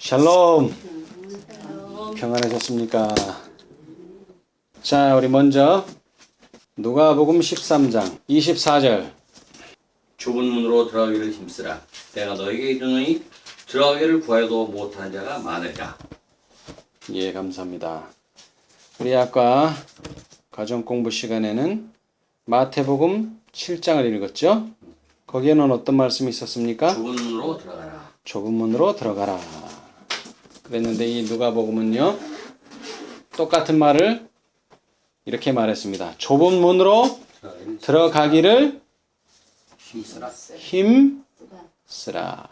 샬롬. 평안하셨습니까? 자, 우리 먼저 누가복음 13장 24절. 좁은 문으로 들어가기를 힘쓰라. 내가 너에게 이르노니 들어가기를 구하여도 못하는 자가 많으리라. 예, 감사합니다. 우리 아까 가정공부 시간에는 마태복음 7장을 읽었죠? 거기에는 어떤 말씀이 있었습니까? 좁은 문으로 들어가라. 좁은 문으로 들어가라. 그랬는데 이 누가복음은요, 똑같은 말을 이렇게 말했습니다. 좁은 문으로 들어가기를 힘쓰라. 힘쓰라.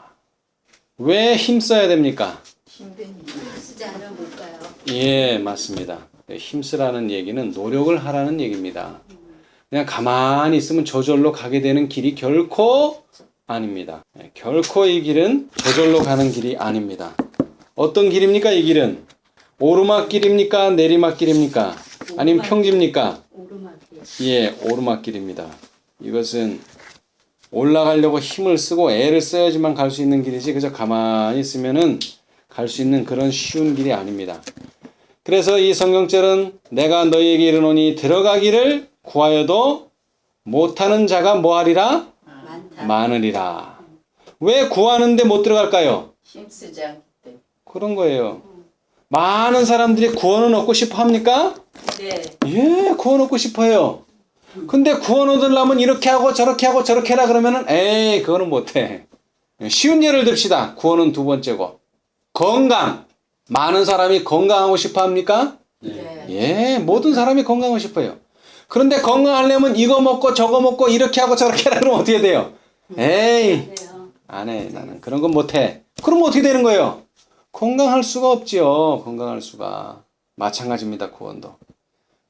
왜 힘써야 됩니까? 쓰지 않으면 못 가요. 예, 맞습니다. 힘쓰라는 얘기는 노력을 하라는 얘기입니다. 그냥 가만히 있으면 저절로 가게 되는 길이 결코 아닙니다. 결코 이 길은 저절로 가는 길이 아닙니다. 어떤 길입니까? 이 길은 오르막길입니까? 내리막길입니까? 아니면 평지입니까? 오르막이요. 예, 오르막길입니다. 이것은 올라가려고 힘을 쓰고 애를 써야지만 갈 수 있는 길이지 그저 가만히 있으면은 갈 수 있는 그런 쉬운 길이 아닙니다. 그래서 이 성경절은 내가 너희에게 이르노니 들어가기를 구하여도 못하는 자가 뭐하리라? 많다. 많으리라. 왜 구하는데 못 들어갈까요? 힘쓰지 않기 때문에. 그런 거예요. 많은 사람들이 구원을 얻고 싶어 합니까? 네. 예, 구원 얻고 싶어요. 근데 구원 얻으려면 이렇게 하고 저렇게 하고 저렇게 해라 그러면은 에이, 그거는 못해. 쉬운 예를 듭시다. 구원은 두 번째고. 건강. 많은 사람이 건강하고 싶어 합니까? 네. 예, 모든 사람이 건강하고 싶어요. 그런데 건강하려면 이거 먹고 저거 먹고 이렇게 하고 저렇게 하라 그러면 어떻게 돼요? 에이, 그래요. 안 해. 나는 그런 건 못해. 그럼 어떻게 되는 거예요? 건강할 수가 없지요. 건강할 수가. 마찬가지입니다. 구원도.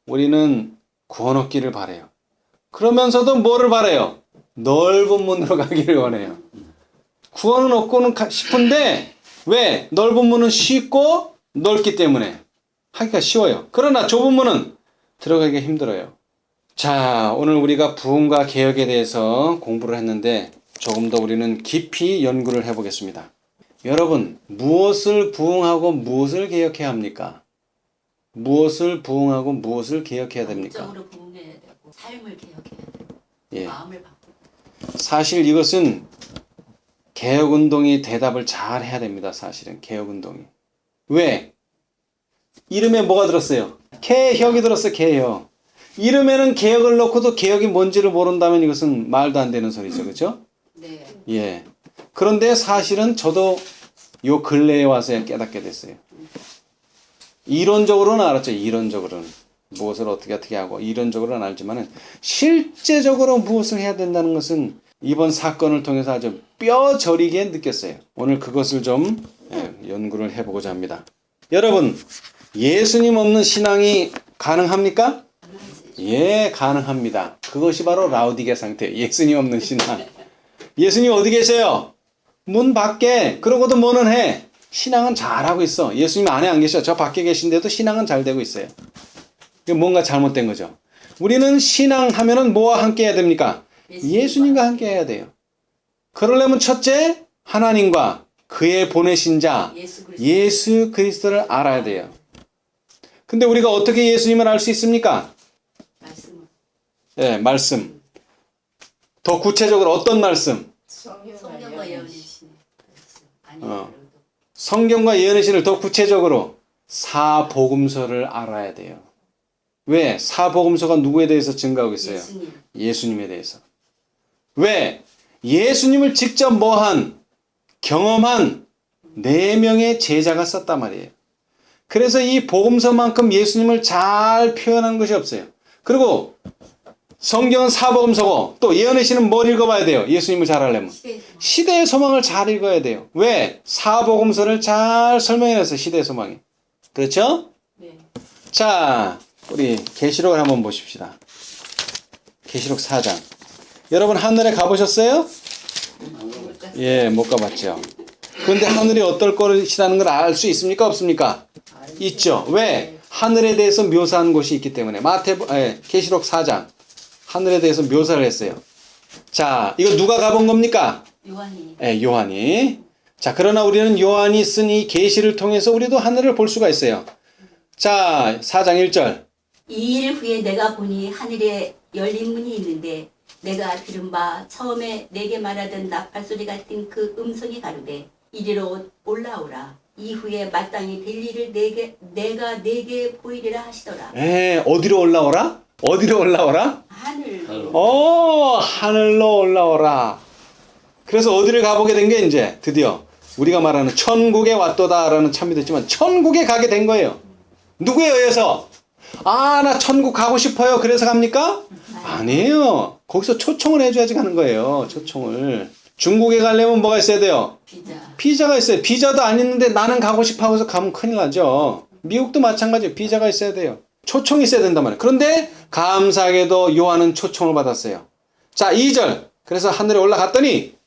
우리는 구원 얻기를 바라요. 그러면서도 뭐를 바라요? 넓은 문으로 가기를 원해요. 구원은 얻고는 싶은데 왜? 넓은 문은 쉽고 넓기 때문에 하기가 쉬워요. 그러나 좁은 문은 들어가기가 힘들어요. 자, 오늘 우리가 부흥과 개혁에 대해서 공부를 했는데 조금 더 우리는 깊이 연구를 해보겠습니다. 여러분, 무엇을 부흥하고 무엇을 개혁해야 합니까? 무엇을 부흥하고 무엇을 개혁해야 됩니까? 영적으로 부흥해야 되고 삶을 개혁해야 되고 예. 마음을 바꾸고. 사실 이것은 개혁운동이 대답을 잘 해야 됩니다. 사실은 개혁운동이. 왜? 이름에 뭐가 들었어요? 개혁이 들었어요. 개혁. 이름에는 개혁을 넣고도 개혁이 뭔지를 모른다면 이것은 말도 안 되는 소리죠. 그렇죠? 네. 예. 그런데 사실은 저도 요 근래에 와서 깨닫게 됐어요. 이론적으로는 알았죠. 이론적으로는. 무엇을 어떻게 하고 이론적으로는 알지만은 실제적으로 무엇을 해야 된다는 것은 이번 사건을 통해서 아주 뼈저리게 느꼈어요. 오늘 그것을 좀 연구를 해보고자 합니다. 여러분, 예수님 없는 신앙이 가능합니까? 예, 가능합니다. 그것이 바로 라우디게 상태. 예수님 없는 신앙. 예수님 어디 계세요? 문 밖에. 그러고도 뭐는 해? 신앙은 잘하고 있어. 예수님 안에 안 계셔. 저 밖에 계신데도 신앙은 잘 되고 있어요. 뭔가 잘못된 거죠. 우리는 신앙하면은 뭐와 함께 해야 됩니까? 예수님과 함께 해야 돼요. 그러려면 첫째, 하나님과 그의 보내신 자, 예수 그리스도를 알아야 돼요. 근데 우리가 어떻게 예수님을 알 수 있습니까? 말씀은 예, 말씀. 더 구체적으로 어떤 말씀? 성령과 예언이시네. 어. 성경과 예언의 신을 더 구체적으로 사복음서를 알아야 돼요. 왜? 사복음서가 누구에 대해서 증가하고 있어요? 예수님. 예수님에 대해서. 왜? 예수님을 직접 경험한 4명의 제자가 썼단 말이에요. 그래서 이 복음서만큼 예수님을 잘 표현한 것이 없어요. 그리고 성경은 사복음서고 또 예언의 신은 뭘 읽어봐야 돼요? 예수님을 잘 알려면. 시대의 소망을 잘 읽어야 돼요. 왜? 사복음서를 잘 설명해놨어요. 시대의 소망이. 그렇죠? 네. 자, 우리 계시록을 한번 보십시다. 계시록 4장. 여러분 하늘에 가보셨어요? 예, 못 가봤죠. 그런데 하늘이 어떨 것이라는 걸 알 수 있습니까? 없습니까? 있죠. 왜? 하늘에 대해서 묘사한 곳이 있기 때문에. 계시록 4장. 하늘에 대해서 묘사를 했어요. 자, 이거 누가 가본 겁니까? 요한이. 예, 요한이. 자, 그러나 우리는 요한이 쓴 이 계시를 통해서 우리도 하늘을 볼 수가 있어요. 자, 4장 1절. 2일 후에 내가 보니 하늘에 열린 문이 있는데 내가 들은 바 처음에 내게 말하던 나팔소리 같은 그 음성이 가로되 이리로 올라오라. 이후에 마땅히 될 일을 내가 내게 보이리라 하시더라. 어디로 올라오라? 어디로 올라오라? 하늘로. 하늘로 올라오라. 그래서 어디를 가보게 된 게 이제 드디어 우리가 말하는 천국에 왔도다라는 참이 됐지만 천국에 가게 된 거예요. 누구에 의해서? 나 천국 가고 싶어요. 그래서 갑니까? 아니에요. 거기서 초청을 해줘야지 가는 거예요. 초청을. 중국에 가려면 뭐가 있어야 돼요? 비자가 있어요. 비자도 안 있는데 나는 가고 싶어 하고서 가면 큰일 나죠. 미국도 마찬가지예요. 비자가 있어야 돼요. 초청이 있어야 된단 말이에요. 그런데 감사하게도 요한은 초청을 받았어요. 자, 2절. 그래서 하늘에 올라갔더니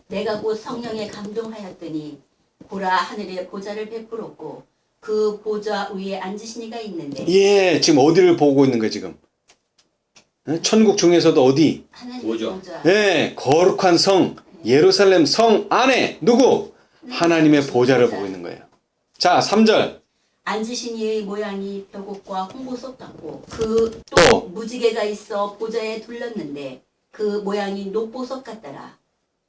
내가 곧 성령에 감동하였더니 보라 하늘에 보좌를 베풀었고 그 보좌 위에 앉으신 이가 있는데 지금 어디를 보고 있는 거예요, 지금? 천국 중에서도 어디? 하나님 보좌. 보좌. 거룩한 성, 예루살렘 성 안에 누구? 하나님의 보좌를 보고 있는 거예요. 자, 3절. 앉으신 이의 모양이 벽옥과 홍보석 같고 그 또. 또 무지개가 있어 보좌에 둘렀는데 그 모양이 녹보석 같더라.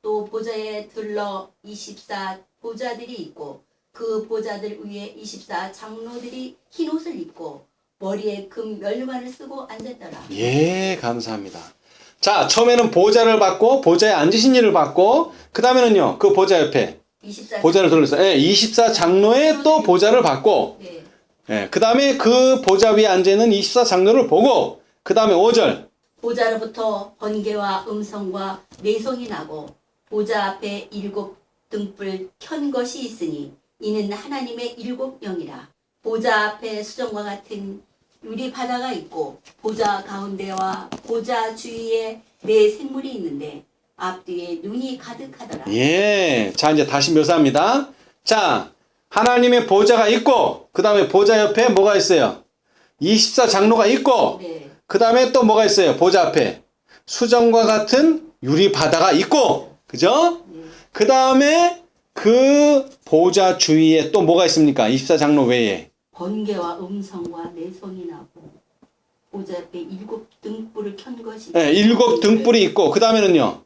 또 보좌에 둘러 24 보좌들이 있고 그 보좌들 위에 24 장로들이 흰 옷을 입고 머리에 금 면류관을 쓰고 앉았더라. 감사합니다. 자, 처음에는 보좌를 받고 보좌에 앉으신 이를 받고 그 다음에는요, 그 보좌 옆에 24 보좌를 둘러서 24 장로의 또 보좌를 받고 네. 그 다음에 그 보좌 위에 앉아있는 24 장로를 보고 그 다음에 5절. 보좌로부터 번개와 음성과 내성이 나고 보좌 앞에 7 등불 켠 것이 있으니 이는 하나님의 7명이라. 보좌 앞에 수정과 같은 유리 바다가 있고 보좌 가운데와 보좌 주위에 4 생물이 있는데 앞뒤에 눈이 가득하더라. 자, 이제 다시 묘사합니다. 자, 하나님의 보좌가 있고 그 다음에 보좌 옆에 뭐가 있어요? 24 장로가 있고 네. 그 다음에 또 뭐가 있어요? 보좌 앞에 수정과 같은 유리 바다가 있고, 그죠? 그 다음에 그 보좌 주위에 또 뭐가 있습니까? 24 장로 외에 번개와 음성과 내성이 나고 보좌 앞에 7 등불을 켠 것이 7 등불이 있고 그 다음에는요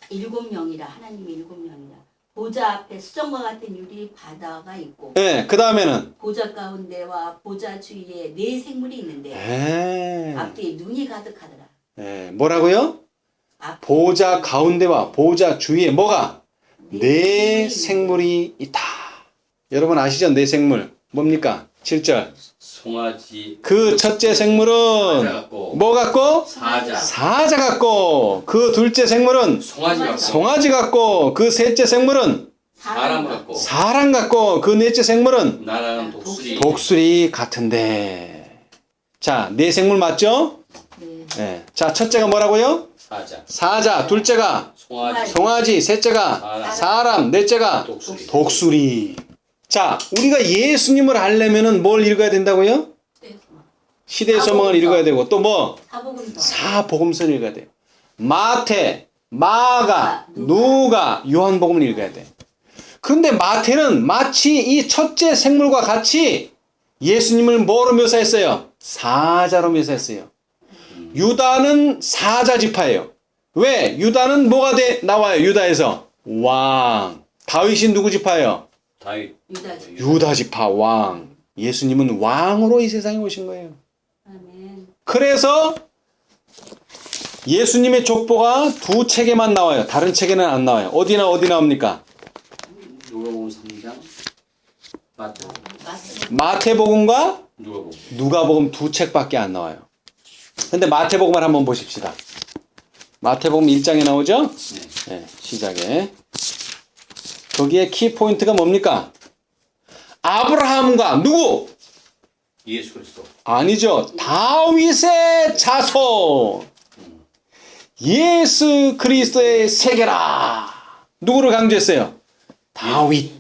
7명이라. 하나님의 7명이라. 보좌 앞에 수정과 같은 유리 바다가 있고 그 다음에는 보좌 가운데와 보좌 주위에 4 생물이 있는데 앞뒤에 눈이 가득하더라. 뭐라고요? 앞 보좌 가운데와 보좌 주위에 뭐가? 4 생물이 있다. 여러분 아시죠? 4 생물 뭡니까? 7절. 송아지. 그 첫째 생물은 사자 같고. 뭐 같고? 사자. 사자 같고. 그 둘째 생물은 송아지 같고. 송아지 같고. 그 셋째 생물은 사람 같고. 사람 같고. 그 넷째 생물은 나라는 독수리. 독수리 같은데. 자, 4 생물 맞죠? 네. 자, 첫째가 뭐라고요? 사자. 사자. 둘째가 송아지. 송아지. 셋째가 사람. 넷째가 독수리. 독수리. 자, 우리가 예수님을 알려면은 뭘 읽어야 된다고요? 시대의 소망을 읽어야 되고 또 뭐? 사복음서를 읽어야 돼요. 마태, 마가, 누가, 요한복음을 읽어야 돼. 그런데 마태는 마치 이 첫째 생물과 같이 예수님을 뭐로 묘사했어요? 사자로 묘사했어요. 유다는 사자 지파예요. 왜? 유다는 뭐가 나와요? 유다에서 왕. 다윗이 누구 지파예요? 다윗. 유다 지파 왕. 예수님은 왕으로 이 세상에 오신 거예요. 아멘. 그래서 예수님의 족보가 2 책에만 나와요. 다른 책에는 안 나와요. 어디 나옵니까? 누가복음 3장. 마태복음과 누가복음. 누가복음 2 책밖에 안 나와요. 근데 마태복음을 한번 보십시다. 마태복음 1장에 나오죠? 네, 시작에. 거기에 키포인트가 뭡니까? 아브라함과 누구? 예수 그리스도. 아니죠. 다윗의 자손. 예수 그리스도의 세계라. 누구를 강조했어요? 다윗.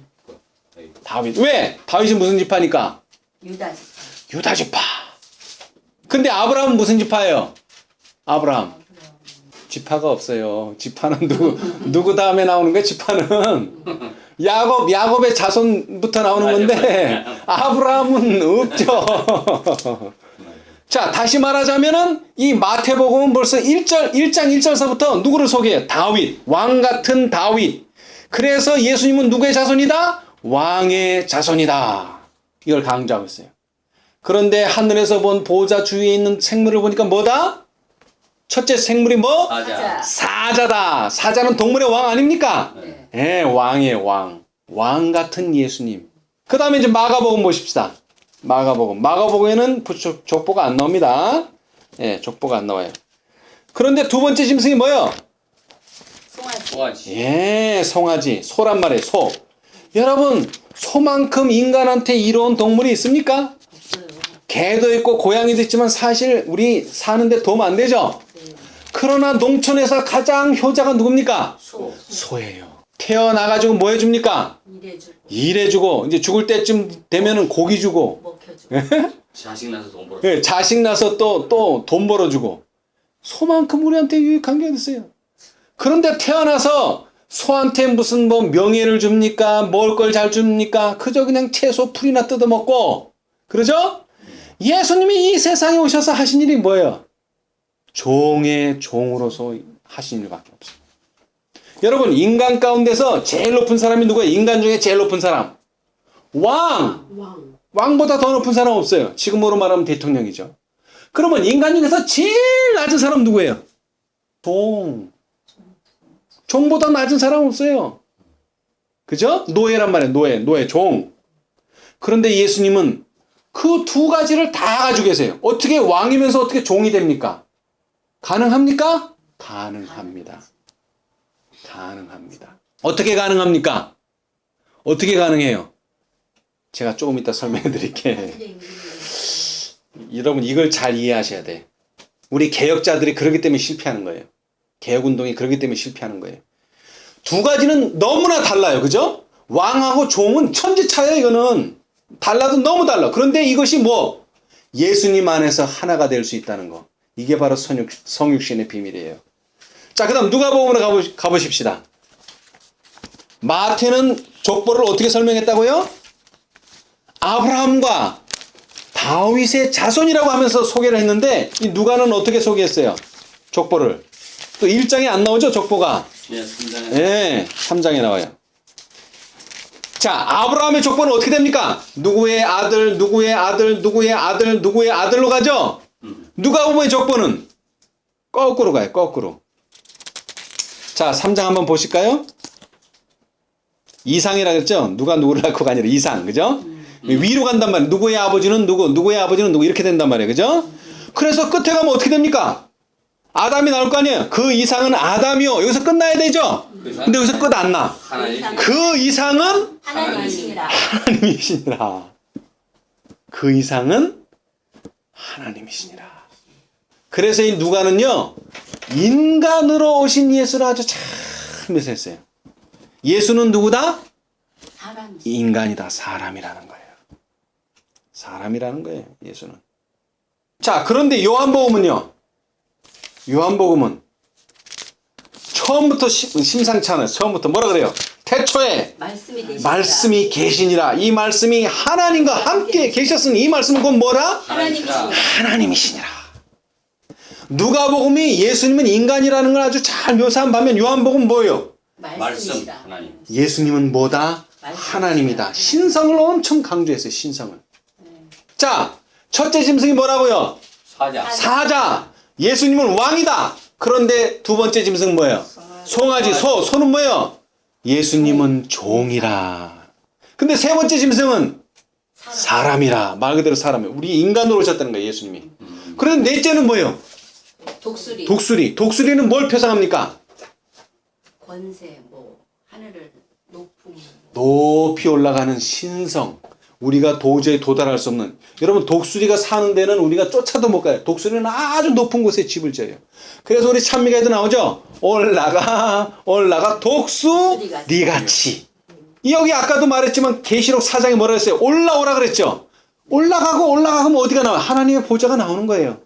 다윗. 왜? 다윗이 무슨 지파니까? 유다 유다 지파. 근데 아브라함은 무슨 지파예요? 아브라함. 지파가 없어요. 지파는 누구 다음에 나오는 거야? 지파는 야곱의 자손부터 나오는 맞아요, 건데 아브라함은 없죠. 자, 다시 말하자면은 이 마태복음은 벌써 1장 1절서부터 누구를 소개해요? 다윗, 왕 같은 다윗. 그래서 예수님은 누구의 자손이다? 왕의 자손이다. 이걸 강조하고 있어요. 그런데 하늘에서 본 보좌 주위에 있는 생물을 보니까 뭐다? 첫째 생물이 뭐? 사자. 사자다. 사자는 동물의 왕 아닙니까? 네. 예, 왕의 왕. 왕 같은 예수님. 그 다음에 이제 마가복음 보십시다. 마가복음에는 족보가 안 나옵니다. 예, 족보가 안 나와요. 그런데 두 번째 짐승이 뭐예요? 송아지. 예, 송아지. 소란 말이에요, 소. 여러분, 소만큼 인간한테 이로운 동물이 있습니까? 없어요. 개도 있고 고양이도 있지만 사실 우리 사는데 도움 안 되죠? 네. 그러나 농촌에서 가장 효자가 누굽니까? 소예요. 태어나가지고 뭐 해줍니까? 일해주고 일해주고, 이제 죽을 때쯤 되면은 고기 주고, 먹혀주고. 자식 낳아서 돈 벌어. 예, 자식 나서 또 돈 벌어주고. 소만큼 우리한테 유익한 게 어딨어요? 그런데 태어나서 소한테 무슨 뭐 명예를 줍니까? 먹을 걸 잘 줍니까? 그저 그냥 채소 풀이나 뜯어먹고. 그러죠? 예수님이 이 세상에 오셔서 하신 일이 뭐예요? 종의 종으로서 하신 일밖에 없어요. 여러분, 인간 가운데서 제일 높은 사람이 누구예요? 인간 중에 제일 높은 사람. 왕! 왕. 왕보다 더 높은 사람 없어요. 지금으로 말하면 대통령이죠. 그러면 인간 중에서 제일 낮은 사람 누구예요? 종. 종보다 낮은 사람 없어요. 그죠? 노예란 말이에요. 노예, 종. 그런데 예수님은 그 두 가지를 다 가지고 계세요. 어떻게 왕이면서 어떻게 종이 됩니까? 가능합니까? 가능합니다. 가능합니다. 어떻게 가능합니까? 어떻게 가능해요? 제가 조금 이따 설명해 드릴게요. 여러분, 이걸 잘 이해하셔야 돼. 우리 개혁자들이 그러기 때문에 실패하는 거예요. 개혁운동이 그러기 때문에 실패하는 거예요. 두 가지는 너무나 달라요. 그죠? 왕하고 종은 천지차예요. 이거는 달라도 너무 달라. 그런데 이것이 뭐? 예수님 안에서 하나가 될 수 있다는 거. 이게 바로 성육신의 비밀이에요. 자, 그 다음 누가복음으로 가보십시다. 마태는 족보를 어떻게 설명했다고요? 아브라함과 다윗의 자손이라고 하면서 소개를 했는데 이 누가는 어떻게 소개했어요? 족보를. 또 1장에 안 나오죠, 족보가? 예, 3장에. 네, 3장에 나와요. 자, 아브라함의 족보는 어떻게 됩니까? 누구의 아들, 누구의 아들, 누구의 아들, 누구의 아들로 가죠? 누가복음의 족보는 거꾸로 가요, 거꾸로. 자, 3장 한번 보실까요? 이상이라 그랬죠? 누가 누구를 낳고가 아니라 이상, 그죠? 위로 간단 말이에요. 누구의 아버지는 누구, 누구의 아버지는 누구, 이렇게 된단 말이에요, 그죠? 그래서 끝에 가면 어떻게 됩니까? 아담이 나올 거 아니에요? 그 이상은 아담이요. 여기서 끝나야 되죠? 근데 여기서 끝 안 나. 하나님. 그 이상은 하나님이시니라. 하나님이시니라. 그 이상은 하나님이시니라. 그래서 이 누가는요, 인간으로 오신 예수를 아주 잘 묘사했어요. 예수는 누구다? 사람. 인간이다. 사람이라는 거예요. 사람이라는 거예요, 예수는. 자, 그런데 요한복음은요, 요한복음은 처음부터 심상치 않아요. 처음부터 뭐라 그래요? 태초에 말씀이 되시니라. 말씀이 계시니라. 이 말씀이 하나님과 함께 계셨으니 이 말씀은 곧 뭐라? 하나님이시니라. 하나님이시니라. 누가복음이 예수님은 인간이라는 걸 아주 잘 묘사한 반면 요한복음은 뭐예요? 말씀. 말씀이시라. 하나님. 예수님은 뭐다? 하나님이다. 신성을 엄청 강조했어요. 신성을. 자, 첫째 짐승이 뭐라고요? 사자. 사자. 예수님은 왕이다. 그런데 두 번째 짐승은 뭐예요? 송아지. 소는 뭐예요? 예수님은 종이라. 근데 세 번째 짐승은 사람이라. 말 그대로 사람이에요. 우리 인간으로 오셨다는 거예요, 예수님이. 그런데 넷째는 뭐예요? 독수리. 독수리. 독수리는 뭘 표상합니까? 권세, 뭐 하늘을 높음. 높이 올라가는 신성. 우리가 도저히 도달할 수 없는. 여러분, 독수리가 사는 데는 우리가 쫓아도 못 가요. 독수리는 아주 높은 곳에 집을 지어요. 그래서 우리 찬미가에도 나오죠. 올라가 독수리같이. 여기 아까도 말했지만 계시록 4장에 뭐라 했어요? 올라오라 그랬죠. 올라가면 어디가 나와요? 하나님의 보좌가 나오는 거예요.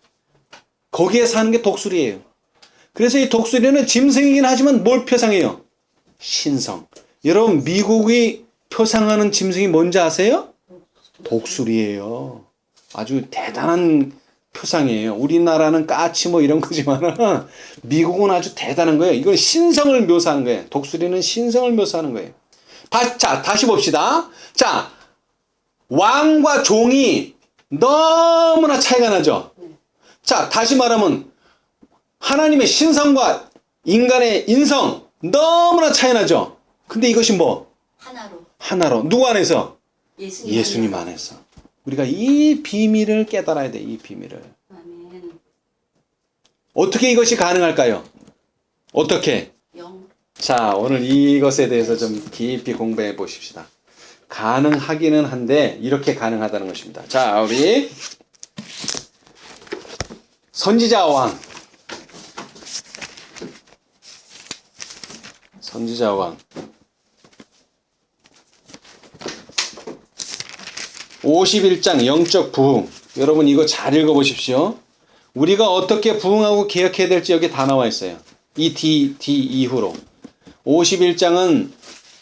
거기에 사는 게 독수리예요. 그래서 이 독수리는 짐승이긴 하지만 뭘 표상해요? 신성. 여러분 미국이 표상하는 짐승이 뭔지 아세요? 독수리예요. 아주 대단한 표상이에요. 우리나라는 까치 뭐 이런 거지만 미국은 아주 대단한 거예요. 이건 신성을 묘사하는 거예요. 독수리는 신성을 묘사하는 거예요. 다시 봅시다. 자, 왕과 종이 너무나 차이가 나죠. 자, 다시 말하면 하나님의 신성과 인간의 인성 너무나 차이 나죠. 근데 이것이 뭐? 하나로. 누구 안에서? 예수님 안에서. 우리가 이 비밀을 깨달아야 돼. 이 비밀을. 아멘. 어떻게 이것이 가능할까요? 어떻게? 자, 오늘 이것에 대해서 좀 깊이 공부해 보십시다. 가능하기는 한데 이렇게 가능하다는 것입니다. 자, 우리 선지자 왕 51장 영적 부흥. 여러분 이거 잘 읽어보십시오. 우리가 어떻게 부흥하고 개혁해야 될지 여기 다 나와 있어요. 이 D 이후로. 51장은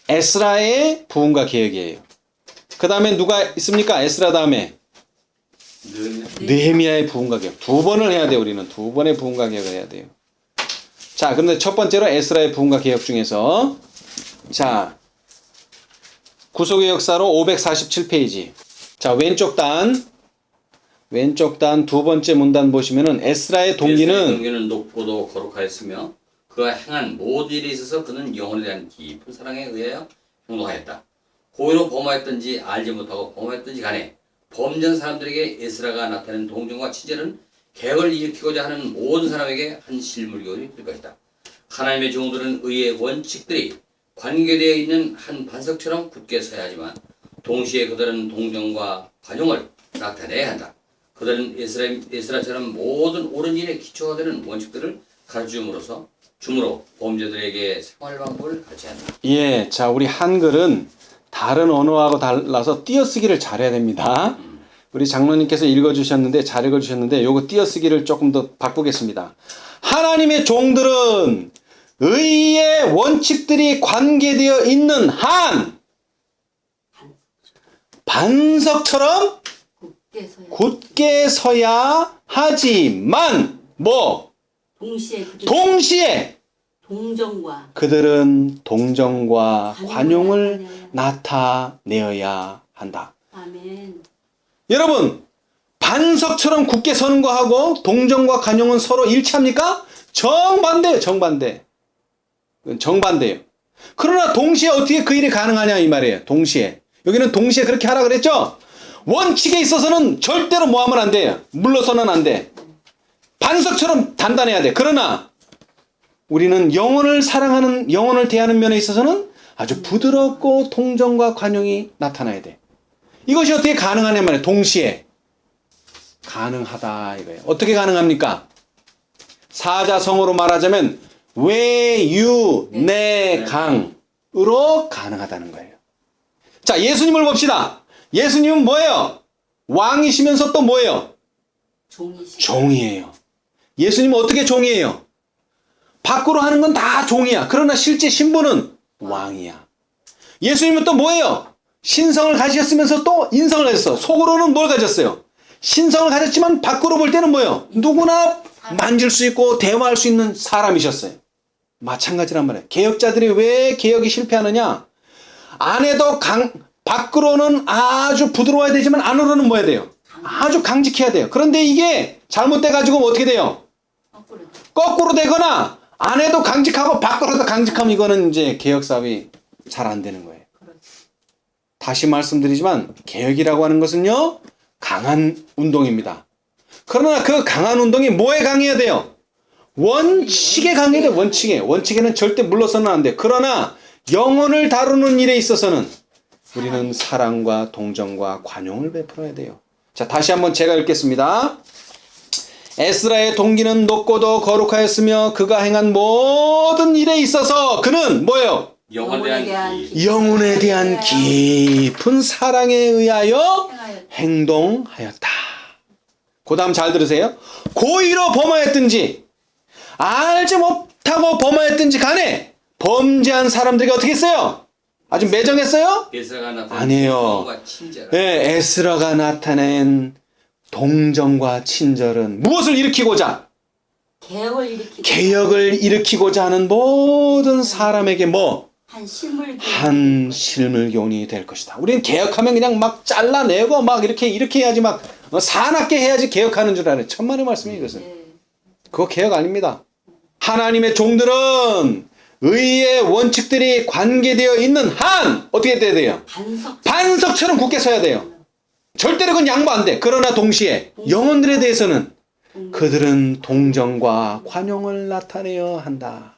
에스라의 부흥과 개혁이에요. 그 다음에 누가 있습니까? 에스라 다음에 느헤미야의 부흥과 개혁. 두 번을 해야 돼요. 우리는 두 번의 부흥과 개혁을 해야 돼요. 자, 그런데 첫 번째로 에스라의 부흥과 개혁 중에서 자, 구속의 역사로 547페이지. 자, 왼쪽 단 두 번째 문단 보시면은 에스라의 동기는 높고도 거룩하였으며 그가 행한 모든 일에 있어서 그는 영혼에 대한 깊은 사랑에 의하여 행동하였다. 고의로 범하였든지 알지 못하고 범하였든지 간에 범죄한 사람들에게 에스라가 나타낸 동정과 친절은 개혁을 일으키고자 하는 모든 사람에게 한 실물교훈이 될 것이다. 하나님의 종들은 의의 원칙들이 관계되어 있는 한 반석처럼 굳게 서야 하지만 동시에 그들은 동정과 관용을 나타내야 한다. 그들은 에스라처럼 모든 옳은 일에 기초가 되는 원칙들을 가르쳐줌으로써 범죄들에게 생활 방법을 가르쳐야 한다. 예, 자, 우리 한글은 다른 언어하고 달라서 띄어쓰기를 잘해야 됩니다. 우리 장로님께서 읽어주셨는데 잘 읽어주셨는데 요거 띄어쓰기를 조금 더 바꾸겠습니다. 하나님의 종들은 의의 원칙들이 관계되어 있는 한 반석처럼 굳게 서야 하지만 뭐 동시에 그들은 동정과 관용을 나타내어야 한다. 아멘. 여러분, 반석처럼 굳게 서는 거하고 동정과 관용은 서로 일치합니까? 정반대예요. 정반대예요. 그러나 동시에 어떻게 그 일이 가능하냐 이 말이에요. 동시에. 여기는 동시에 그렇게 하라 그랬죠? 원칙에 있어서는 절대로 뭐하면 안 돼요. 물러서는 안 돼. 반석처럼 단단해야 돼. 그러나 우리는 영혼을 사랑하는, 영혼을 대하는 면에 있어서는 아주 부드럽고 동정과 관용이 나타나야 돼. 이것이 어떻게 가능하냐 말이에요. 동시에. 가능하다 이거예요. 어떻게 가능합니까? 사자성어로 말하자면 외유내강으로 가능하다는 거예요. 자, 예수님을 봅시다. 예수님은 뭐예요? 왕이시면서 또 뭐예요? 종이에요. 예수님은 어떻게 종이에요? 밖으로 하는 건 다 종이야. 그러나 실제 신분은 왕이야. 예수님은 또 뭐예요? 신성을 가지셨으면서 또 인성을 가졌어. 속으로는 뭘 가졌어요? 신성을 가졌지만 밖으로 볼 때는 뭐예요? 누구나 만질 수 있고 대화할 수 있는 사람이셨어요. 마찬가지란 말이에요. 개혁자들이 왜 개혁이 실패하느냐? 안에도 밖으로는 아주 부드러워야 되지만 안으로는 뭐 해야 돼요? 아주 강직해야 돼요. 그런데 이게 잘못돼가지고 어떻게 돼요? 거꾸로 되거나 안에도 강직하고 밖으로도 강직하면 이거는 이제 개혁 사업이 잘 안 되는 거예요. 다시 말씀드리지만 개혁이라고 하는 것은요, 강한 운동입니다. 그러나 그 강한 운동이 뭐에 강해야 돼요? 원칙에 강해야 돼요. 원칙에. 원칙에는 절대 물러서는 안 돼. 그러나 영혼을 다루는 일에 있어서는 우리는 사랑과 동정과 관용을 베풀어야 돼요. 자, 다시 한번 제가 읽겠습니다. 에스라의 동기는 높고도 거룩하였으며 그가 행한 모든 일에 있어서 그는 뭐예요? 영혼에 대한 깊은 사랑에 의하여 행동하였다. 그 다음 잘 들으세요. 고의로 범하였든지 알지 못하고 범하였든지 간에 범죄한 사람들이 어떻게 했어요? 아주 매정했어요? 에스라가 나타낸 아니에요. 동정과 친절. 네, 에스라가 나타낸 동정과 친절은 무엇을 일으키고자? 개혁을 일으키고자 하는 모든 사람에게 뭐? 한 실물교훈이 될 것이다. 우리는 개혁하면 그냥 막 잘라내고 막 이렇게 해야지 막 사납게 해야지 개혁하는 줄 알아요. 천만의 말씀이 이것은. 그거 개혁 아닙니다. 하나님의 종들은 의의 원칙들이 관계되어 있는 한 어떻게 돼야 돼요? 반석처럼 굳게 서야 돼요. 절대로 그건 양보 안 돼. 그러나 동시에 영혼들에 대해서는 그들은 동정과 관용을 나타내야 한다.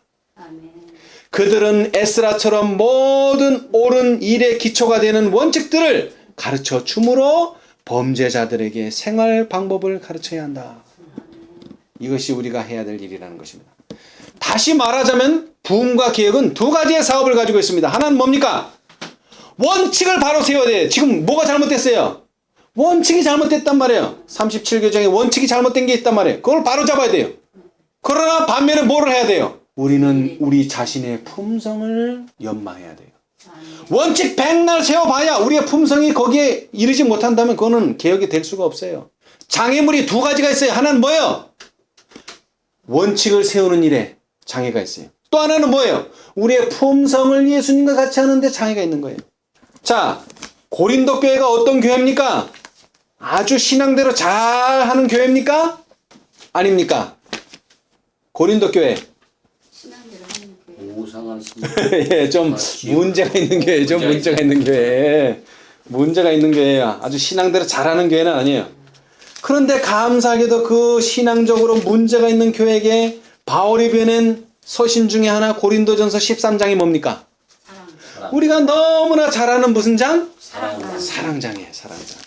그들은 에스라처럼 모든 옳은 일의 기초가 되는 원칙들을 가르쳐 줌으로 범죄자들에게 생활 방법을 가르쳐야 한다. 이것이 우리가 해야 될 일이라는 것입니다. 다시 말하자면 부흥과 개혁은 두 가지의 사업을 가지고 있습니다. 하나는 뭡니까? 원칙을 바로 세워야 돼요. 지금 뭐가 잘못됐어요? 원칙이 잘못됐단 말이에요. 37교정에 원칙이 잘못된 게 있단 말이에요. 그걸 바로 잡아야 돼요. 그러나 반면에 뭐를 해야 돼요? 우리는 우리 자신의 품성을 연마해야 돼요. 원칙 백날 세워봐야 우리의 품성이 거기에 이르지 못한다면 그거는 개혁이 될 수가 없어요. 장애물이 두 가지가 있어요. 하나는 뭐예요? 원칙을 세우는 일에 장애가 있어요. 또 하나는 뭐예요? 우리의 품성을 예수님과 같이 하는데 장애가 있는 거예요. 자, 고린도 교회가 어떤 교회입니까? 아주 신앙대로 잘하는 교회입니까? 아닙니까? 고린도 교회. 오상한 예, 좀 문제가 있는 교회, 좀 문제가 있는 교회. 문제가 있는 교회야. 아주 신앙대로 잘하는 교회는 아니에요. 그런데 감사하게도 그 신앙적으로 문제가 있는 교회에게 바울이 보낸 서신 중에 하나 고린도전서 13장이 뭡니까? 우리가 너무나 잘 아는 무슨 장? 사랑장이에요. 사랑장.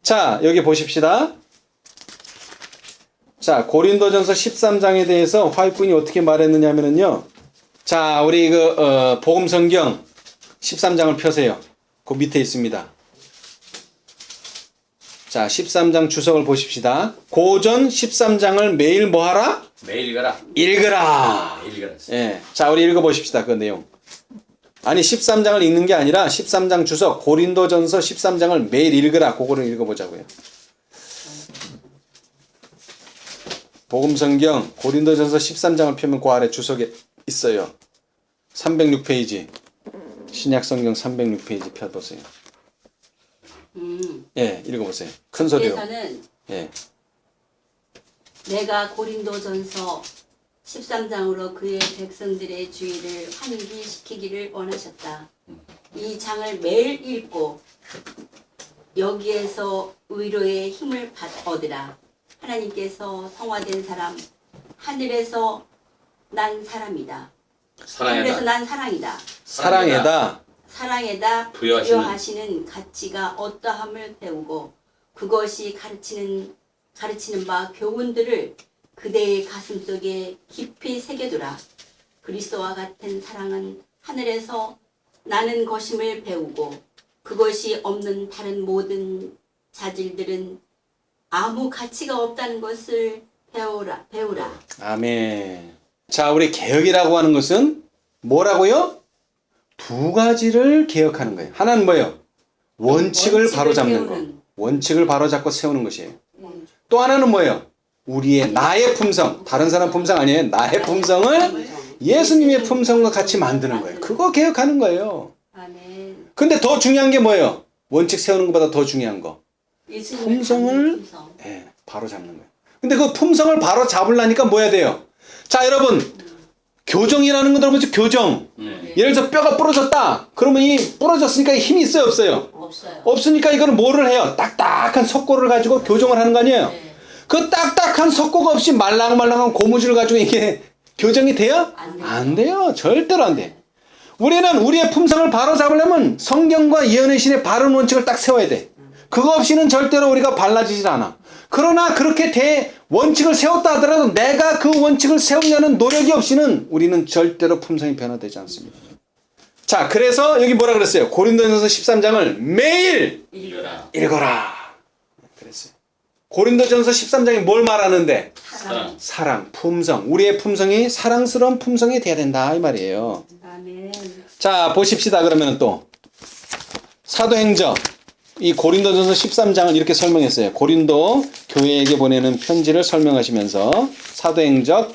자, 여기 보십시다. 자, 고린도전서 13장에 대해서 화이트분이 어떻게 말했느냐 하면요. 자, 우리 복음성경 13장을 펴세요. 그 밑에 있습니다. 자, 13장 주석을 보십시다. 고전 13장을 매일 뭐 하라? 매일 읽어라. 읽으라. 매일 읽어라. 예. 자, 우리 읽어보십시다. 그 내용. 아니, 13장을 읽는 게 아니라 13장 주석, 고린도전서 13장을 매일 읽으라. 그거를 읽어보자고요. 복음성경 고린도전서 13장을 펴면 그 아래 주석에 있어요. 306페이지. 신약성경 306페이지 펴보세요. 예, 읽어보세요. 큰 소리로. 그래서는 예. 내가 고린도전서 13장으로 그의 백성들의 주의를 환기시키기를 원하셨다. 이 장을 매일 읽고 여기에서 위로의 힘을 얻으라. 하나님께서 성화된 사람, 하늘에서 난 사람이다. 하늘에서 난 사랑이다. 사랑에다 부여하시는 가치가 어떠함을 배우고 그것이 가르치는 바 교훈들을 그대의 가슴속에 깊이 새겨두라. 그리스도와 같은 사랑은 하늘에서 나는 것임을 배우고 그것이 없는 다른 모든 자질들은 아무 가치가 없다는 것을 배우라. 아멘. 자, 우리 개혁이라고 하는 것은 뭐라고요? 두 가지를 개혁하는 거예요. 하나는 뭐예요? 원칙을 바로잡는 거. 원칙을 바로잡고 세우는 것이에요. 또 하나는 뭐예요? 우리의 나의 품성. 다른 사람 품성 아니에요. 나의 품성을 예수님의 품성과 같이 만드는 거예요. 그거 개혁하는 거예요. 근데 더 중요한 게 뭐예요? 원칙 세우는 것보다 더 중요한 거. 품성을 바로 잡는 거예요. 근데 그 품성을 바로 잡으려니까 뭐 해야 돼요? 자, 여러분, 교정이라는 건 여러분 교정. 예를 들어서 뼈가 부러졌다. 그러면 이 부러졌으니까 힘이 있어요, 없어요? 없으니까 이거는 뭐를 해요? 딱딱한 석고를 가지고 교정을 하는 거 아니에요? 그 딱딱한 석고가 없이 말랑말랑한 고무줄을 가지고 이게 교정이 돼요? 안 돼요. 절대로 안 돼. 우리는 우리의 품성을 바로 잡으려면 성경과 예언의 신의 바른 원칙을 딱 세워야 돼. 그거 없이는 절대로 우리가 발라지질 않아. 그러나 그렇게 원칙을 세웠다 하더라도 내가 그 원칙을 세우려는 노력이 없이는 우리는 절대로 품성이 변화되지 않습니다. 자, 그래서 여기 뭐라 그랬어요? 고린도전서 13장을 매일 읽어라. 그랬어요. 고린도전서 13장이 뭘 말하는데? 사랑, 품성. 우리의 품성이 사랑스러운 품성이 돼야 된다 이 말이에요. 아멘. 자, 보십시다. 그러면 또 사도행전 이 고린도전서 13장을 이렇게 설명했어요. 고린도 교회에게 보내는 편지를 설명하시면서 사도행전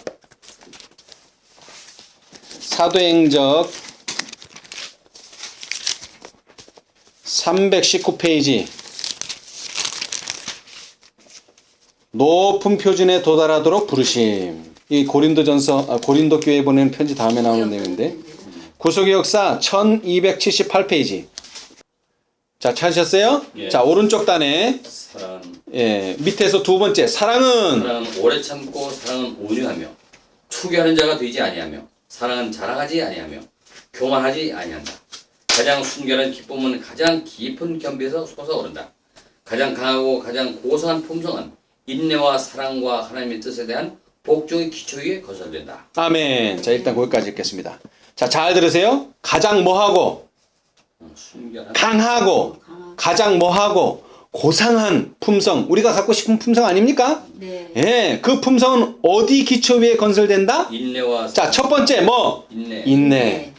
319페이지 높은 표준에 도달하도록 부르심. 이 고린도 교회에 보내는 편지 다음에 나오는 내용인데 구속의 역사 1278페이지. 자, 찾으셨어요? 예. 자, 오른쪽 단에 사랑은 밑에서 두 번째 사랑은 오래 참고 사랑은 온유하며 투기하는 자가 되지 아니하며 사랑은 자랑하지 아니하며 교만하지 아니한다. 가장 순결한 기쁨은 가장 깊은 겸비에서 솟아오른다. 가장 강하고 가장 고소한 품성은 인내와 사랑과 하나님의 뜻에 대한 복종의 기초 위에 건설된다. 아멘. 자, 일단 거기까지 읽겠습니다. 자, 잘 들으세요. 가장 뭐하고 순결한 강하고 가장 뭐하고 고상한 품성. 우리가 갖고 싶은 품성 아닙니까? 네. 예, 그 품성은 어디 기초 위에 건설된다? 인내와 자, 첫 번째 뭐? 인내, 인내.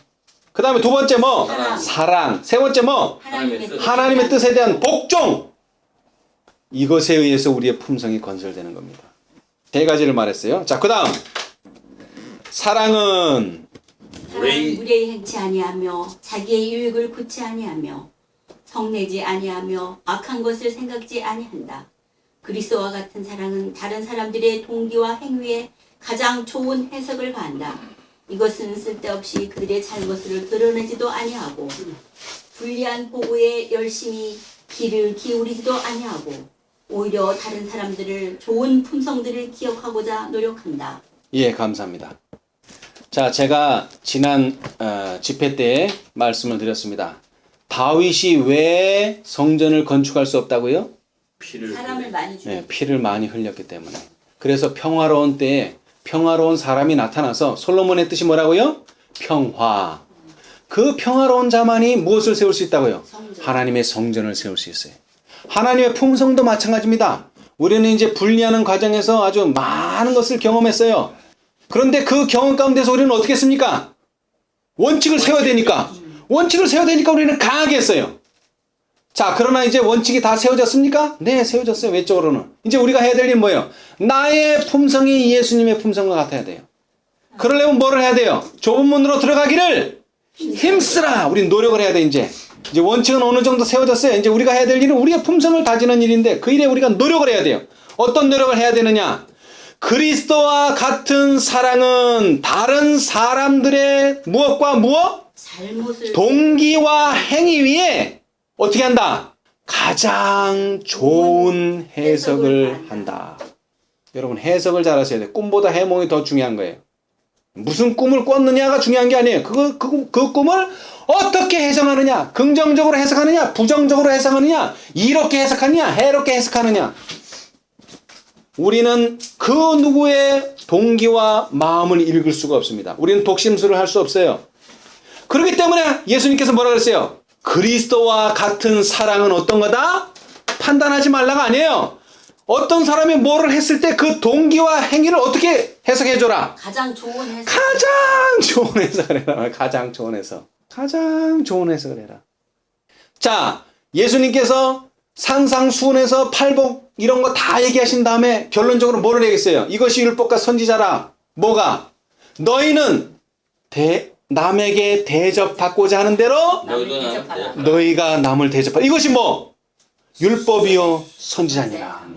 그 다음에 두 번째 뭐? 사랑. 사랑. 세 번째 뭐? 하나님의 뜻. 하나님의 뜻에 대한 복종. 이것에 의해서 우리의 품성이 건설되는 겁니다. 세 가지를 말했어요. 자, 그 다음 사랑은 사랑은 무례히 행치 아니하며 자기의 유익을 굳지 아니하며 성내지 아니하며 악한 것을 생각지 아니한다. 그리스도와 같은 사랑은 다른 사람들의 동기와 행위에 가장 좋은 해석을 가한다. 이것은 쓸데없이 그들의 잘못을 드러내지도 아니하고 불리한 보고에 열심히 귀를 기울이지도 아니하고 오히려 다른 사람들을 좋은 품성들을 기억하고자 노력한다. 예, 감사합니다. 자, 제가 지난 집회 때 말씀을 드렸습니다. 다윗이 왜 성전을 건축할 수 없다고요? 피를 사람을 많이 주고 네, 피를 많이 흘렸기 때문에. 그래서 평화로운 때에 평화로운 사람이 나타나서 솔로몬의 뜻이 뭐라고요? 평화. 그 평화로운 자만이 무엇을 세울 수 있다고요? 성전. 하나님의 성전을 세울 수 있어요. 하나님의 품성도 마찬가지입니다. 우리는 이제 분리하는 과정에서 아주 많은 것을 경험했어요. 그런데 그 경험 가운데서 우리는 어떻게 했습니까? 원칙을 세워야 되니까. 원칙을 세워야 되니까 우리는 강하게 했어요. 자, 그러나 이제 원칙이 다 세워졌습니까? 네, 세워졌어요. 외적으로는. 이제 우리가 해야 될 일은 뭐예요? 나의 품성이 예수님의 품성과 같아야 돼요. 그러려면 뭐를 해야 돼요? 좁은 문으로 들어가기를 힘쓰라. 우린 노력을 해야 돼, 이제. 이제 원칙은 어느 정도 세워졌어요. 이제 우리가 해야 될 일은 우리의 품성을 다지는 일인데 그 일에 우리가 노력을 해야 돼요. 어떤 노력을 해야 되느냐? 그리스도와 같은 사랑은 다른 사람들의 무엇과 무엇? 잘못을 동기와 행위 위에 어떻게 한다? 가장 좋은 해석을 한다. 여러분, 해석을 잘 하셔야 돼요. 꿈보다 해몽이 더 중요한 거예요. 무슨 꿈을 꿨느냐가 중요한 게 아니에요. 그 꿈을 어떻게 해석하느냐, 긍정적으로 해석하느냐, 부정적으로 해석하느냐, 이렇게 해석하느냐, 해롭게 해석하느냐. 우리는 그 누구의 동기와 마음을 읽을 수가 없습니다. 우리는 독심술을 할 수 없어요. 그렇기 때문에 예수님께서 뭐라 그랬어요? 그리스도와 같은 사랑은 어떤 거다? 판단하지 말라가 아니에요. 어떤 사람이 뭐를 했을 때 그 동기와 행위를 어떻게 해석해줘라? 가장 좋은 해석. 가장 좋은 해석을 해라. 가장 좋은 해석. 가장 좋은 해석을 해라. 자, 예수님께서 산상수훈에서 팔복 이런 거 다 얘기하신 다음에 결론적으로 뭐를 얘기했어요? 이것이 율법과 선지자라. 뭐가? 너희는 남에게 대접받고자 하는 대로 너희도 나는 대접하라. 대접하라. 너희가 남을 대접하라. 이것이 뭐? 율법이요 선지자니라.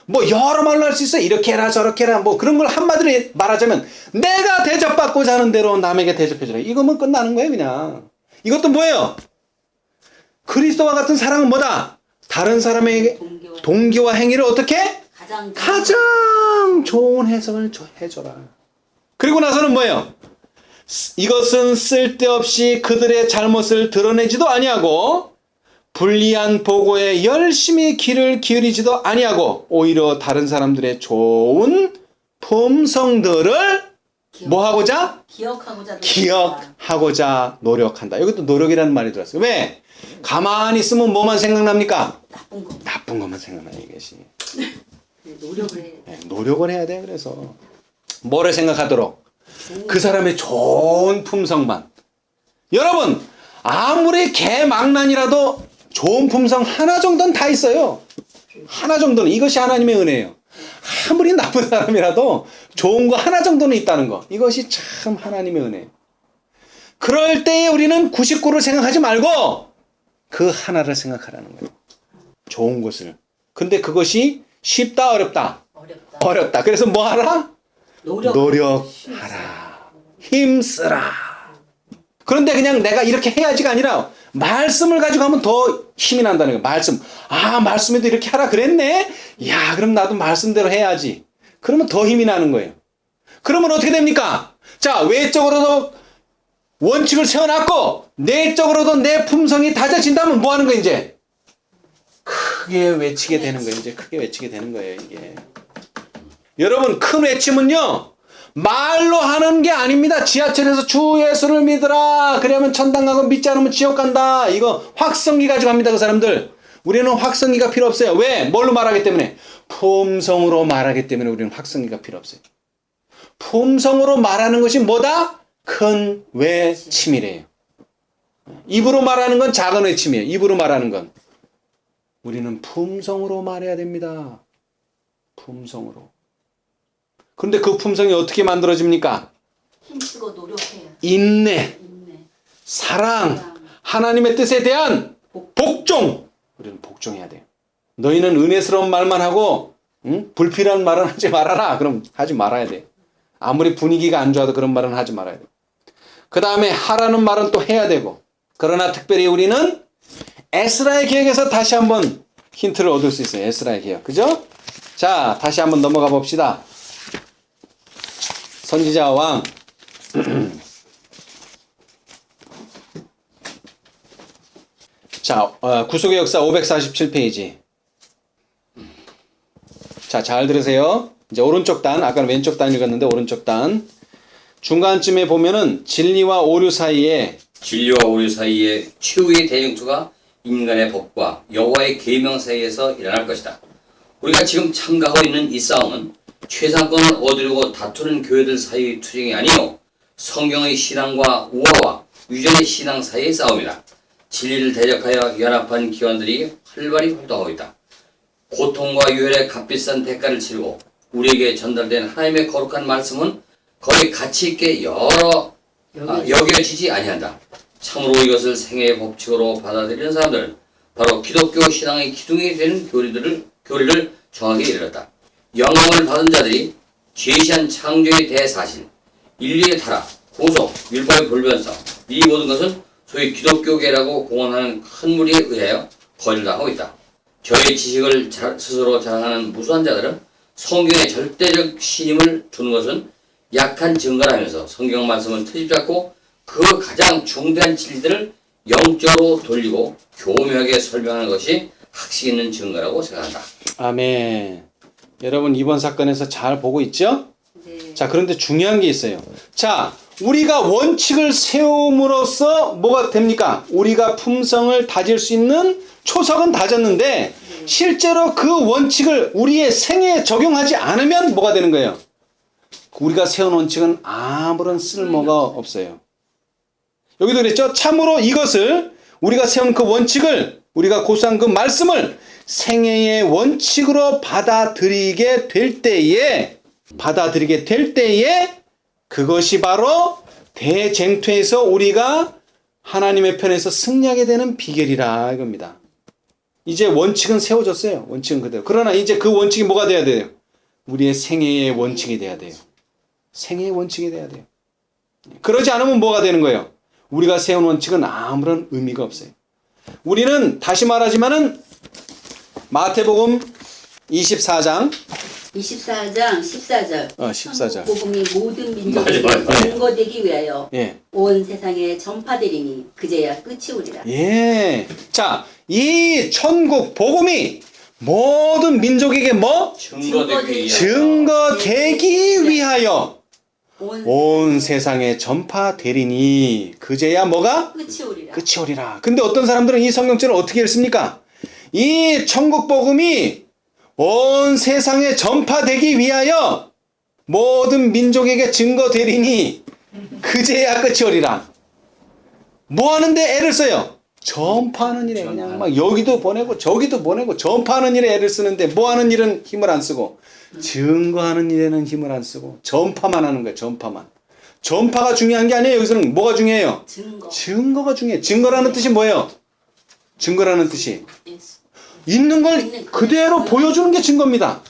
뭐 여러 말로 할 수 있어. 이렇게 해라 저렇게 해라. 뭐 그런 걸 한마디로 말하자면 내가 대접받고자 하는 대로 남에게 대접해주라. 이거면 끝나는 거예요 그냥. 이것도 뭐예요? 그리스도와 같은 사랑은 뭐다? 다른 사람에게 동기와 행위를 어떻게? 가장 좋은 해석을 해줘라. 그리고 나서는 뭐예요? 이것은 쓸데없이 그들의 잘못을 드러내지도 아니하고 불리한 보고에 열심히 귀를 기울이지도 아니하고 오히려 다른 사람들의 좋은 품성들을 뭐하고자? 기억하고자 노력한다. 여기도 노력이라는 말이 들었어요. 왜? 가만히 있으면 뭐만 생각납니까? 나쁜 거. 나쁜 것만 생각나요 이것이. 노력을 해. 네, 노력을 해야 돼. 그래서 뭐를 생각하도록 그 사람의 좋은 품성만. 여러분, 아무리 개망난이라도 좋은 품성 하나 정도는 다 있어요. 하나 정도는. 이것이 하나님의 은혜예요. 아무리 나쁜 사람이라도 좋은 거 하나 정도는 있다는 거. 이것이 참 하나님의 은혜예요. 그럴 때에 우리는 99를 생각하지 말고 그 하나를 생각하라는 거예요. 좋은 것을. 근데 그것이 쉽다, 어렵다? 어렵다. 그래서 뭐 하라? 노력하라. 힘쓰라. 그런데 그냥 내가 이렇게 해야지가 아니라 말씀을 가지고 하면 더 힘이 난다는 거예요. 말씀. 아, 말씀에도 이렇게 하라 그랬네? 야, 그럼 나도 말씀대로 해야지. 그러면 더 힘이 나는 거예요. 그러면 어떻게 됩니까? 자, 외적으로도 원칙을 세워놨고 내적으로도 내 품성이 다져진다면 뭐 하는 거예요, 이제? 크게 외치게 되는 거예요. 이제 크게 외치게 되는 거예요, 이게. 여러분, 큰 외침은요, 말로 하는 게 아닙니다. 지하철에서 주 예수를 믿으라. 그러면 천당 가고 믿지 않으면 지옥 간다. 이거 확성기 가지고 합니다, 그 사람들. 우리는 확성기가 필요 없어요. 왜? 뭘로 말하기 때문에? 품성으로 말하기 때문에 우리는 확성기가 필요 없어요. 품성으로 말하는 것이 뭐다? 큰 외침이래요. 입으로 말하는 건 작은 외침이에요. 입으로 말하는 건. 우리는 품성으로 말해야 됩니다. 품성으로. 그런데 그 품성이 어떻게 만들어집니까? 힘쓰고 노력해야. 인내, 사랑, 하나님의 뜻에 대한 복종. 우리는 복종해야 돼요. 너희는 은혜스러운 말만 하고 불필요한 말은 하지 말아라. 그럼 하지 말아야 돼요. 아무리 분위기가 안 좋아도 그런 말은 하지 말아야 돼요. 그 다음에 하라는 말은 또 해야 되고. 그러나 특별히 우리는 에스라의 개혁에서 다시 한번 힌트를 얻을 수 있어요. 에스라의 개혁. 그죠? 자, 다시 한번 넘어가 봅시다. 선지자 왕. 자, 구속의 역사 547페이지. 자, 잘 들으세요. 이제 오른쪽 단, 아까는 왼쪽 단 읽었는데 오른쪽 단. 중간쯤에 보면은 진리와 오류 사이에 최후의 대쟁투가 인간의 법과 여호와의 계명 사이에서 일어날 것이다. 우리가 지금 참가하고 있는 이 싸움은 최상권을 얻으려고 다투는 교회들 사이의 투쟁이 아니요 성경의 신앙과 우화와 유전의 신앙 사이의 싸움이다. 진리를 대적하여 연합한 기관들이 활발히 활동하고 있다. 고통과 유혈의 값비싼 대가를 치르고 우리에게 전달된 하나님의 거룩한 말씀은 거의 가치 있게 여겨지지 아니한다. 참으로 이것을 생애의 법칙으로 받아들이는 사람들은 바로 기독교 신앙의 기둥이 되는 교리를 정하게 이르렀다. 영감을 받은 자들이 제시한 창조의 대사실, 인류의 타락, 고속, 율법의 불변성, 이 모든 것은 소위 기독교계라고 공언하는 큰 무리에 의하여 거짓을 당하고 있다. 저의 지식을 스스로 자랑하는 무수한 자들은 성경의 절대적 신임을 두는 것은 약한 증거라면서 성경 말씀은 트집 잡고 그 가장 중대한 진리들을 영적으로 돌리고 교묘하게 설명하는 것이 학식 있는 증거라고 생각한다. 아멘. 여러분 이번 사건에서 잘 보고 있죠? 네. 자, 그런데 중요한 게 있어요. 자, 우리가 원칙을 세움으로써 뭐가 됩니까? 우리가 품성을 다질 수 있는 초석은 다졌는데 실제로 그 원칙을 우리의 생애에 적용하지 않으면 뭐가 되는 거예요? 우리가 세운 원칙은 아무런 쓸모가 없어요. 여기도 그랬죠? 참으로 이것을 우리가 세운 그 원칙을 우리가 고수한 그 말씀을 생애의 원칙으로 받아들이게 될 때에 그것이 바로 대쟁투에서 우리가 하나님의 편에서 승리하게 되는 비결이라 이겁니다. 이제 원칙은 세워졌어요. 원칙은 그대로. 그러나 이제 그 원칙이 뭐가 돼야 돼요? 우리의 생애의 원칙이 돼야 돼요. 생애의 원칙이 돼야 돼요. 그러지 않으면 뭐가 되는 거예요? 우리가 세운 원칙은 아무런 의미가 없어요. 우리는 다시 말하지만은 마태복음 24장 14절 14절. 복음이 모든 민족에게 증거되기 위하여 예. 온 세상에 전파되리니 그제야 끝이 오리라. 예. 자, 이 천국 복음이 모든 민족에게 뭐? 증거되기 위하여 온 세상에 전파되리니 그제야 뭐가? 끝이 오리라. 근데 어떤 사람들은 이 성경책을 어떻게 읽습니까? 이 천국 복음이 온 세상에 전파되기 위하여 모든 민족에게 증거되리니 그제야 끝이 오리라. 뭐 하는데 애를 써요? 전파하는 일에 그냥 막 여기도 보내고 저기도 보내고 전파하는 일에 애를 쓰는데 뭐 하는 일은 힘을 안 쓰고 증거하는 일에는 힘을 안 쓰고 전파만 하는 거예요. 전파만. 전파가 중요한 게 아니에요. 여기서는 뭐가 중요해요? 증거. 증거가 중요해요. 증거라는 뜻이 뭐예요? 증거라는 뜻이 예수. 있는 걸 그대로 보여주는 게 증거입니다.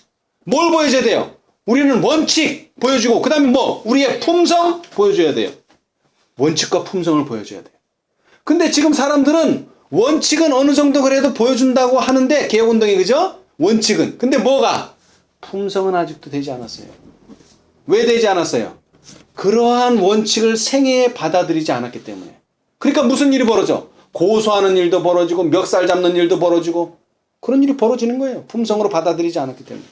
뭘 보여줘야 돼요? 우리는 원칙 보여주고 그 다음에 뭐? 우리의 품성 보여줘야 돼요. 원칙과 품성을 보여줘야 돼요. 근데 지금 사람들은 원칙은 어느 정도 그래도 보여준다고 하는데 개혁운동이 그죠? 원칙은. 근데 뭐가? 품성은 아직도 되지 않았어요. 왜 되지 않았어요? 그러한 원칙을 생애에 받아들이지 않았기 때문에. 그러니까 무슨 일이 벌어져? 고소하는 일도 벌어지고 멱살 잡는 일도 벌어지고 그런 일이 벌어지는 거예요. 품성으로 받아들이지 않았기 때문에.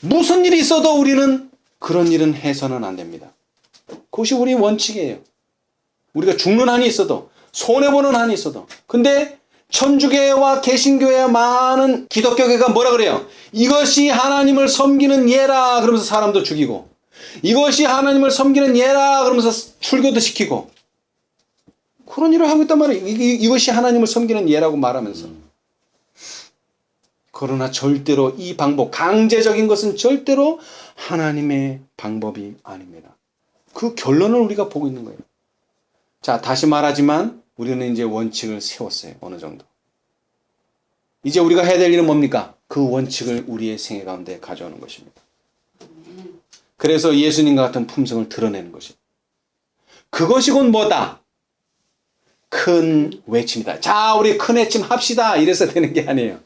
무슨 일이 있어도 우리는 그런 일은 해서는 안 됩니다. 그것이 우리 원칙이에요. 우리가 죽는 한이 있어도 손해보는 한이 있어도. 근데 천주교회와 개신교회와 많은 기독교계가 뭐라 그래요? 이것이 하나님을 섬기는 예라 그러면서 사람도 죽이고 이것이 하나님을 섬기는 예라 그러면서 출교도 시키고 그런 일을 하고 있단 말이에요. 이것이 하나님을 섬기는 예라고 말하면서. 그러나 절대로 이 방법, 강제적인 것은 절대로 하나님의 방법이 아닙니다. 그 결론을 우리가 보고 있는 거예요. 자, 다시 말하지만 우리는 이제 원칙을 세웠어요. 어느 정도. 이제 우리가 해야 될 일은 뭡니까? 그 원칙을 우리의 생애 가운데 가져오는 것입니다. 그래서 예수님과 같은 품성을 드러내는 것입니다. 그것이 곧 뭐다? 큰 외침이다. 자, 우리 큰 외침 합시다. 이래서 되는 게 아니에요.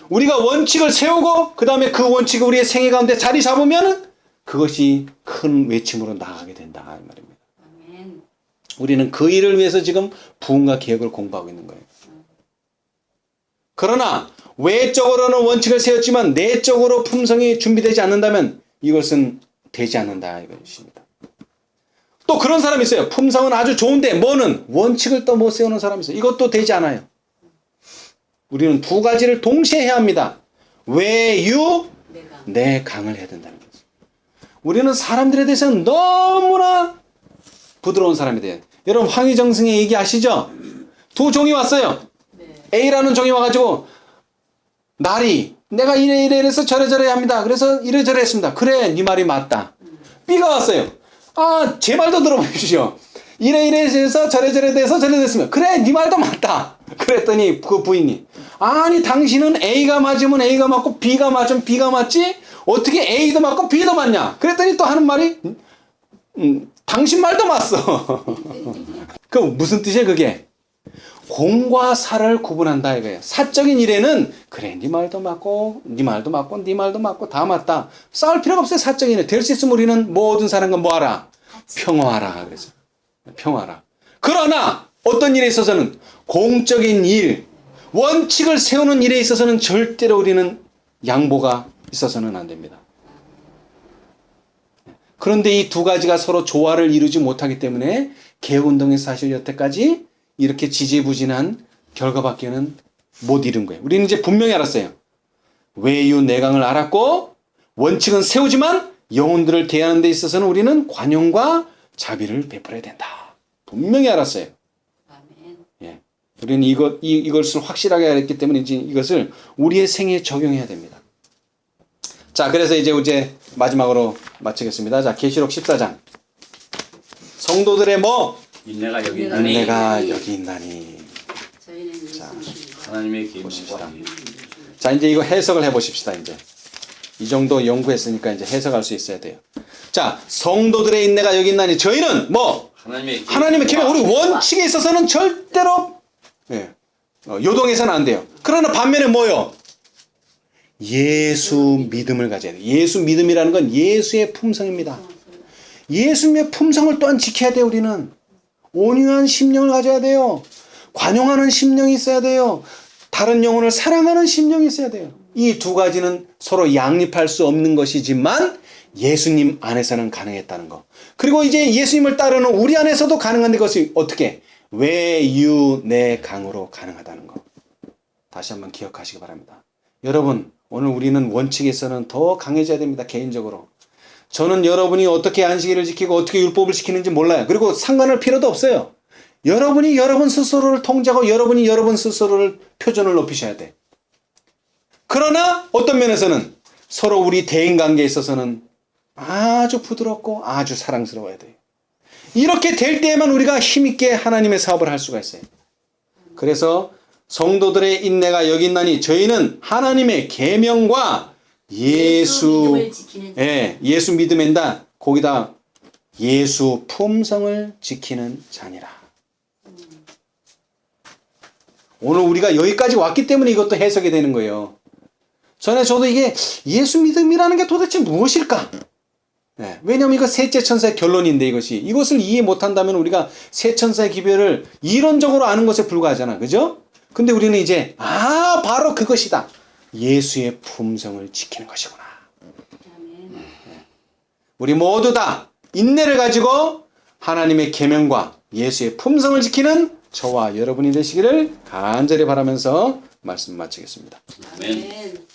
우리가 원칙을 세우고 그 다음에 그 원칙이 우리의 생애 가운데 자리 잡으면 그것이 큰 외침으로 나아가게 된다. 이 말입니다. 아멘. 우리는 그 일을 위해서 지금 부흥과 개혁을 공부하고 있는 거예요. 그러나 외적으로는 원칙을 세웠지만 내적으로 품성이 준비되지 않는다면 이것은 되지 않는다 이것입니다. 또 그런 사람이 있어요. 품성은 아주 좋은데 뭐는 원칙을 또 못 세우는 사람이 있어요. 이것도 되지 않아요. 우리는 두 가지를 동시에 해야 합니다. 외유, 내강을 해야 된다는 거죠. 우리는 사람들에 대해서는 너무나 부드러운 사람이 돼요. 여러분 황희정승의 얘기 아시죠? 두 종이 왔어요. A라는 종이 와가지고 날이 내가 이래서 저래 합니다. 그래서 이래저래 했습니다. 그래 네 말이 맞다. B가 왔어요. 아, 제 말도 들어보십시오. 이래 해서 저래 돼서 저래 됐으면 그래 네 말도 맞다. 그랬더니 그 부인이 아니 당신은 A가 맞으면 A가 맞고 B가 맞으면 B가 맞지 어떻게 A도 맞고 B도 맞냐. 그랬더니 또 하는 말이 당신 말도 맞어. 그 무슨 뜻이에요 그게? 공과 사를 구분한다 이거예요. 사적인 일에는 그래 네 말도 맞고 네 말도 맞고 네 말도 맞고 다 맞다. 싸울 필요가 없어요. 사적인 일. 될 수 있으면 우리는 모든 사람과 뭐하라? 평화하라. 그래서 평화하라. 그러나 어떤 일에 있어서는 공적인 일, 원칙을 세우는 일에 있어서는 절대로 우리는 양보가 있어서는 안 됩니다. 그런데 이 두 가지가 서로 조화를 이루지 못하기 때문에 개혁운동의 사실 여태까지 이렇게 지지부진한 결과밖에는 못 이룬 거예요. 우리는 이제 분명히 알았어요. 외유 내강을 알았고 원칙은 세우지만 영혼들을 대하는 데 있어서는 우리는 관용과 자비를 베풀어야 된다. 분명히 알았어요. 아멘. 예. 우리는 이것을 확실하게 알았기 때문에 이제 이것을 우리의 생애에 적용해야 됩니다. 자, 그래서 이제 마지막으로 마치겠습니다. 자, 계시록 14장. 성도들의 뭐? 인내가 여기 있나니 은혜가 여기 있나니. 저희는 예수님과 하나님의 기쁨과 보십시다. 자, 이제 이거 해석을 해보십시다. 이제 이 정도 연구했으니까 이제 해석할 수 있어야 돼요. 자, 성도들의 인내가 여기 있나니 저희는 뭐? 하나님의 기쁨. 우리 원칙에 있어서는 절대로 요동해서는 안 돼요. 그러나 반면에 뭐요? 예수 믿음을 가져야 돼요. 예수 믿음이라는 건 예수의 품성입니다. 예수님의 품성을 또한 지켜야 돼요. 우리는 온유한 심령을 가져야 돼요. 관용하는 심령이 있어야 돼요. 다른 영혼을 사랑하는 심령이 있어야 돼요. 이 두 가지는 서로 양립할 수 없는 것이지만 예수님 안에서는 가능했다는 거. 그리고 이제 예수님을 따르는 우리 안에서도 가능한데 그것이 어떻게? 외유내강으로 가능하다는 거. 다시 한번 기억하시기 바랍니다. 여러분, 오늘 우리는 원칙에서는 더 강해져야 됩니다. 개인적으로. 저는 여러분이 어떻게 안식일을 지키고 어떻게 율법을 지키는지 몰라요. 그리고 상관할 필요도 없어요. 여러분이 여러분 스스로를 통제하고 여러분이 여러분 스스로를 표준을 높이셔야 돼. 그러나 어떤 면에서는 서로 우리 대인관계에 있어서는 아주 부드럽고 아주 사랑스러워야 돼요. 이렇게 될 때에만 우리가 힘있게 하나님의 사업을 할 수가 있어요. 그래서 성도들의 인내가 여기 있나니 저희는 하나님의 계명과 예수 믿음엔다. 거기다 예수 품성을 지키는 자니라. 오늘 우리가 여기까지 왔기 때문에 이것도 해석이 되는 거예요. 전에 저도 이게 예수 믿음이라는 게 도대체 무엇일까? 네, 왜냐면 이거 셋째 천사의 결론인데 이것을 이해 못한다면 우리가 세 천사의 기별을 이론적으로 아는 것에 불과하잖아. 그죠? 근데 우리는 이제 바로 그것이다. 예수의 품성을 지키는 것이구나. 우리 모두 다 인내를 가지고 하나님의 계명과 예수의 품성을 지키는 저와 여러분이 되시기를 간절히 바라면서 말씀 마치겠습니다. 아멘.